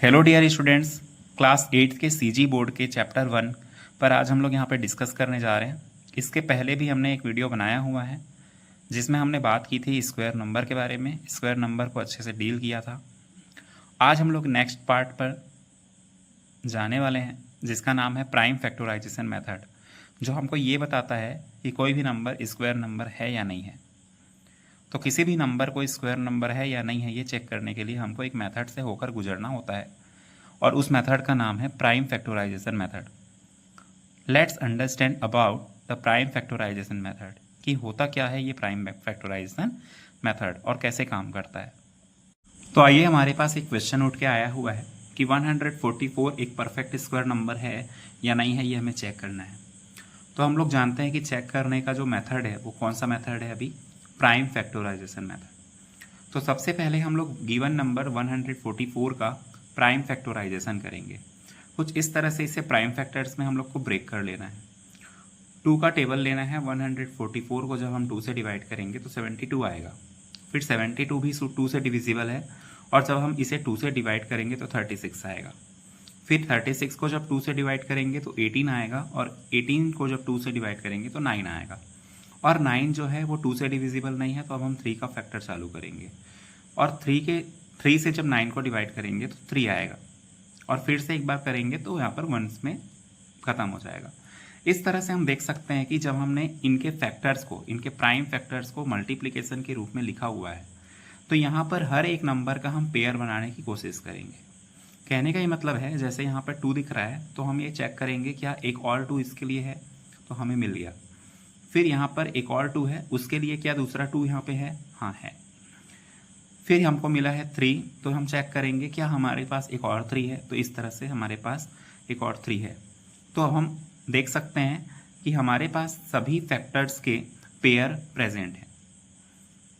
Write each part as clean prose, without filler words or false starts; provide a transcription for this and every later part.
Hello dear students, class 8 के CG board के chapter 1 पर आज हम लोग यहाँ पे डिस्कस करने जा रहे हैं। इसके पहले भी हमने एक वीडियो बनाया हुआ है जिसमें हमने बात की थी स्क्वायर नंबर के बारे में, स्क्वायर नंबर को अच्छे से डील किया था। आज हम लोग नेक्स्ट पार्ट पर जाने वाले हैं जिसका नाम है प्राइम फैक्टराइजेशन मेथड, जो हमको ये बताता है कि कोई भी नंबर स्क्वायर नंबर है या नहीं है। तो किसी भी नंबर को स्क्वायर नंबर है या नहीं है ये चेक करने के लिए हमको एक मेथड से होकर गुजरना होता है और उस मेथड का नाम है prime factorisation method. Let's understand about the prime factorisation method कि होता क्या है ये प्राइम फैक्टराइजेशन मेथड और कैसे काम करता है। तो आइए, हमारे पास एक क्वेश्चन उठ के आया हुआ है कि 144 एक परफेक्ट स्क्वायर नंबर है या नहीं है, ये हमें चेक करना है। तो हम लोग जानते हैं कि चेक करने का जो मेथड है वो कौन सा मेथड है, अभी प्राइम फैक्टराइजेशन मेथड। तो सबसे पहले हम लोग गिवन नंबर 144 का प्राइम फैक्टराइजेशन करेंगे। कुछ इस तरह से इसे प्राइम फैक्टर्स में हम लोग को ब्रेक कर लेना है। 2 का टेबल लेना है। 144 को जब हम 2 से डिवाइड करेंगे तो 72 आएगा। फिर 72 भी 2 से डिविजिबल है और जब हम इसे 2 से डिवाइड करेंगे तो 36 आएगा। फिर 36 को जब 2 से डिवाइड करेंगे तो 18 आएगा और 18 को जब 2 से डिवाइड करेंगे तो 9 आएगा। और 9 जो है वो 2 से डिविजिबल नहीं है, तो अब हम 3 का फैक्टर चालू करेंगे और 3 से जब 9 को डिवाइड करेंगे तो 3 आएगा और फिर से एक बार करेंगे तो यहाँ पर 1s में ख़त्म हो जाएगा। इस तरह से हम देख सकते हैं कि जब हमने इनके फैक्टर्स को, इनके प्राइम फैक्टर्स को मल्टीप्लिकेशन के रूप में लिखा हुआ है तो यहाँ पर हर एक नंबर का हम पेयर बनाने की कोशिश करेंगे। कहने का ये मतलब है, जैसे यहाँ पर 2 दिख रहा है तो हम ये चेक करेंगे क्या एक और 2 इसके लिए है, तो हमें मिल गया। फिर यहाँ पर एक और 2 है, उसके लिए क्या दूसरा 2 यहाँ पे है, हाँ है। फिर हमको मिला है 3, तो हम चेक करेंगे क्या हमारे पास एक और 3 है, तो इस तरह से हमारे पास एक और 3 है। तो हम देख सकते हैं कि हमारे पास सभी फैक्टर्स के पेयर प्रेजेंट हैं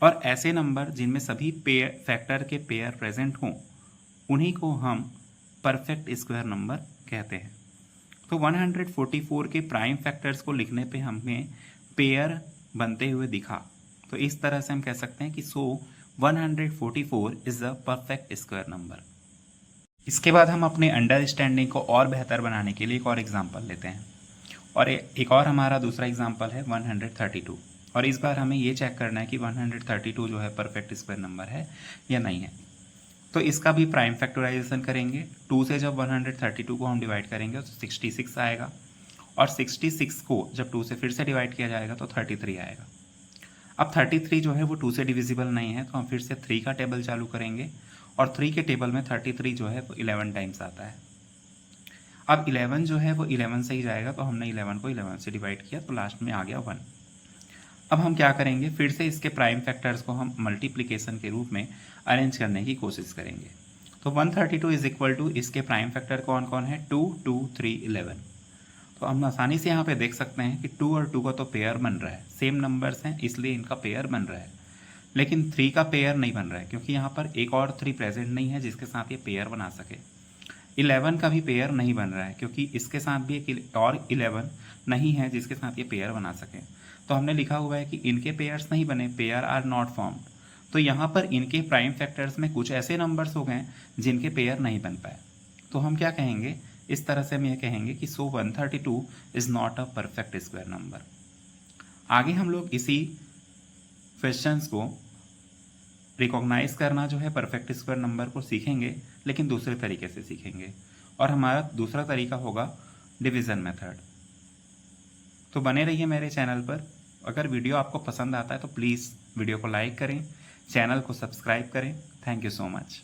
और ऐसे नंबर जिनमें सभी फैक्टर के पेयर प्रेजेंट हों उन्हीं को हम परफेक्ट स्क्वायर नंबर कहते हैं। तो 144 के प्राइम फैक्टर्स को लिखने पे हमें पेयर बनते हुए दिखा, तो इस तरह से हम कह सकते हैं कि 144 is the perfect square number. इसके बाद हम अपने अंडरस्टैंडिंग को और बेहतर बनाने के लिए एक और एग्जांपल लेते हैं और एक और हमारा दूसरा एग्जांपल है 132। और इस बार हमें ये चेक करना है कि 132 जो है परफेक्ट स्क्वायर नंबर है या नहीं है। तो इसका भी प्राइम फैक्टराइजेशन करेंगे। 2 से जब 132 को हम डिवाइड करेंगे तो 66 आएगा और 66 को जब 2 से फिर से डिवाइड किया जाएगा तो 33 आएगा। अब 33 जो है वो 2 से डिविजिबल नहीं है, तो हम फिर से 3 का टेबल चालू करेंगे और 3 के टेबल में 33 जो है वो 11 टाइम्स आता है। अब 11 जो है वो 11 से ही जाएगा, तो हमने 11 को 11 से डिवाइड किया तो लास्ट में आ गया 1। अब हम क्या करेंगे, फिर से इसके प्राइम फैक्टर्स को हम मल्टीप्लिकेशन के रूप में अरेंज करने की कोशिश करेंगे। तो 132 इज इक्वल टू, इसके प्राइम फैक्टर कौन कौन है, 2, 2, 3, 11। तो हम आसानी से यहाँ पे देख सकते हैं कि 2 और 2 का तो पेयर बन रहा है, सेम नंबर्स हैं इसलिए इनका पेयर बन रहा है। लेकिन 3 का पेयर नहीं बन रहा है क्योंकि यहाँ पर एक और 3 प्रेजेंट नहीं है जिसके साथ ये पेयर बना सके। 11 का भी पेयर नहीं बन रहा है क्योंकि इसके साथ भी एक और 11 नहीं है जिसके साथ ये पेयर बना सके। तो हमने लिखा हुआ है कि इनके पेयर्स नहीं बने, पेयर आर नॉट फॉर्म्ड। तो यहाँ पर इनके प्राइम फैक्टर्स में कुछ ऐसे नंबर्स हो गए जिनके पेयर नहीं बन पाए। तो हम क्या कहेंगे, इस तरह से हम ये कहेंगे कि 132 is not a perfect square number. आगे हम लोग इसी क्वेश्चंस को रिकॉग्नाइज करना जो है परफेक्ट स्क्वायर नंबर को सीखेंगे, लेकिन दूसरे तरीके से सीखेंगे और हमारा दूसरा तरीका होगा डिवीज़न मेथड। तो बने रहिए मेरे चैनल पर। अगर वीडियो आपको पसंद आता है तो प्लीज़ वीडियो को लाइक करें, चैनल को सब्सक्राइब करें। Thank you so much.